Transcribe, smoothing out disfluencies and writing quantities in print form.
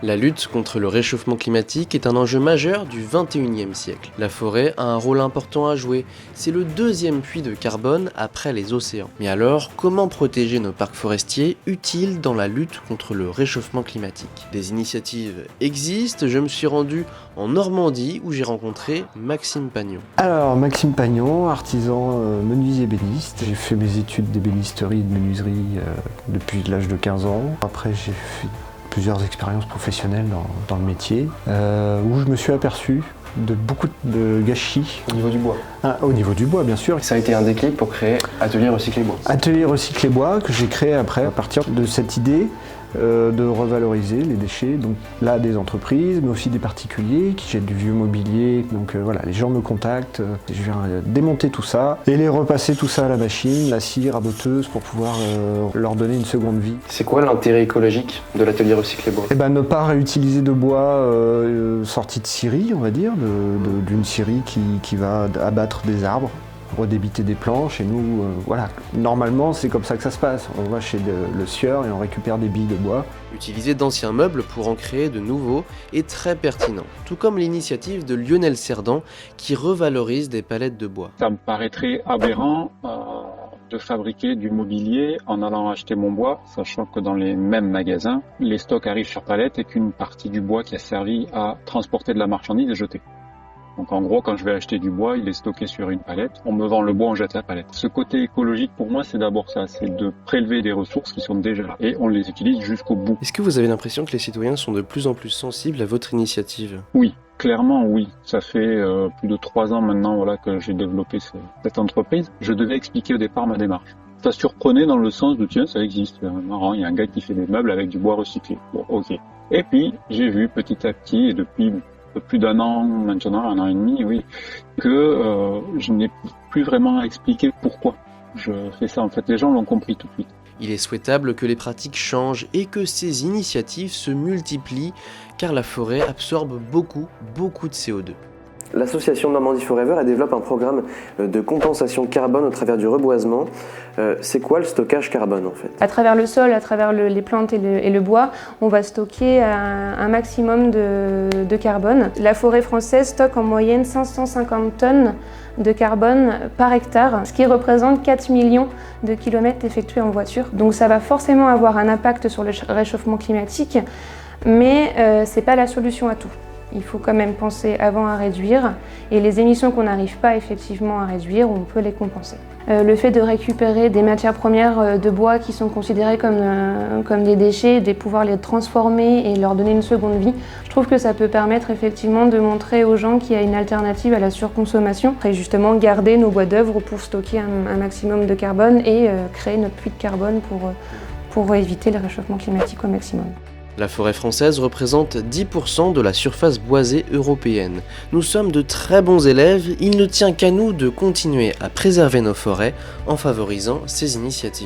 La lutte contre le réchauffement climatique est un enjeu majeur du XXIe siècle. La forêt a un rôle important à jouer, c'est le deuxième puits de carbone après les océans. Mais alors, comment protéger nos parcs forestiers utiles dans la lutte contre le réchauffement climatique? Des initiatives existent, je me suis rendu en Normandie où j'ai rencontré Maxime Pagnon. Alors Maxime Pagnon, artisan menuisier ébéniste. J'ai fait mes études d'ébénisterie et de menuiserie depuis l'âge de 15 ans. Après j'ai fait plusieurs expériences professionnelles dans le métier où je me suis aperçu de beaucoup de gâchis. Au niveau du bois. Au niveau du bois, bien sûr. Ça a été un déclic pour créer Atelier Recyclé Bois. Atelier Recyclé Bois que j'ai créé après à partir de cette idée de revaloriser les déchets, donc là des entreprises, mais aussi des particuliers qui jettent du vieux mobilier. Donc voilà, les gens me contactent, je viens démonter tout ça et les repasser tout ça à la machine, la scie raboteuse pour pouvoir leur donner une seconde vie. C'est quoi l'intérêt écologique de l'Atelier Recyclé Bois? Ne pas réutiliser de bois sorti de scierie, on va dire, d'une scierie qui va abattre des arbres, redébiter des planches, et nous, voilà, normalement c'est comme ça que ça se passe. On va chez le scieur et on récupère des billes de bois. Utiliser d'anciens meubles pour en créer de nouveaux est très pertinent, tout comme l'initiative de Lionel Cerdan qui revalorise des palettes de bois. Ça me paraîtrait aberrant de fabriquer du mobilier en allant acheter mon bois, sachant que dans les mêmes magasins, les stocks arrivent sur palette et qu'une partie du bois qui a servi à transporter de la marchandise est jetée. Donc en gros, quand je vais acheter du bois, il est stocké sur une palette. On me vend le bois, on jette la palette. Ce côté écologique, pour moi, c'est d'abord ça. C'est de prélever des ressources qui sont déjà là. Et on les utilise jusqu'au bout. Est-ce que vous avez l'impression que les citoyens sont de plus en plus sensibles à votre initiative? Oui, clairement oui. Ça fait plus de 3 ans maintenant que j'ai développé cette entreprise. Je devais expliquer au départ ma démarche. Ça surprenait dans le sens de tiens, ça existe. Marrant, il y a un gars qui fait des meubles avec du bois recyclé. Bon, ok. Et puis, j'ai vu petit à petit, et depuis plus d'un an maintenant, 1 an et demi, oui, que je n'ai plus vraiment à expliquer pourquoi je fais ça. En fait, les gens l'ont compris tout de suite. Il est souhaitable que les pratiques changent et que ces initiatives se multiplient, car la forêt absorbe beaucoup de CO2. L'association Normandie Forever, elle développe un programme de compensation carbone au travers du reboisement. C'est quoi le stockage carbone en fait? À travers le sol, à travers les plantes et le bois, on va stocker un maximum de carbone. La forêt française stocke en moyenne 550 tonnes de carbone par hectare, ce qui représente 4 millions de kilomètres effectués en voiture. Donc ça va forcément avoir un impact sur le réchauffement climatique, mais c'est pas la solution à tout. Il faut quand même penser avant à réduire, et les émissions qu'on n'arrive pas effectivement à réduire, on peut les compenser. Le fait de récupérer des matières premières de bois qui sont considérées comme des déchets, de pouvoir les transformer et leur donner une seconde vie, je trouve que ça peut permettre effectivement de montrer aux gens qu'il y a une alternative à la surconsommation et justement garder nos bois d'œuvre pour stocker un maximum de carbone et créer notre puits de carbone pour éviter le réchauffement climatique au maximum. La forêt française représente 10% de la surface boisée européenne. Nous sommes de très bons élèves, il ne tient qu'à nous de continuer à préserver nos forêts en favorisant ces initiatives.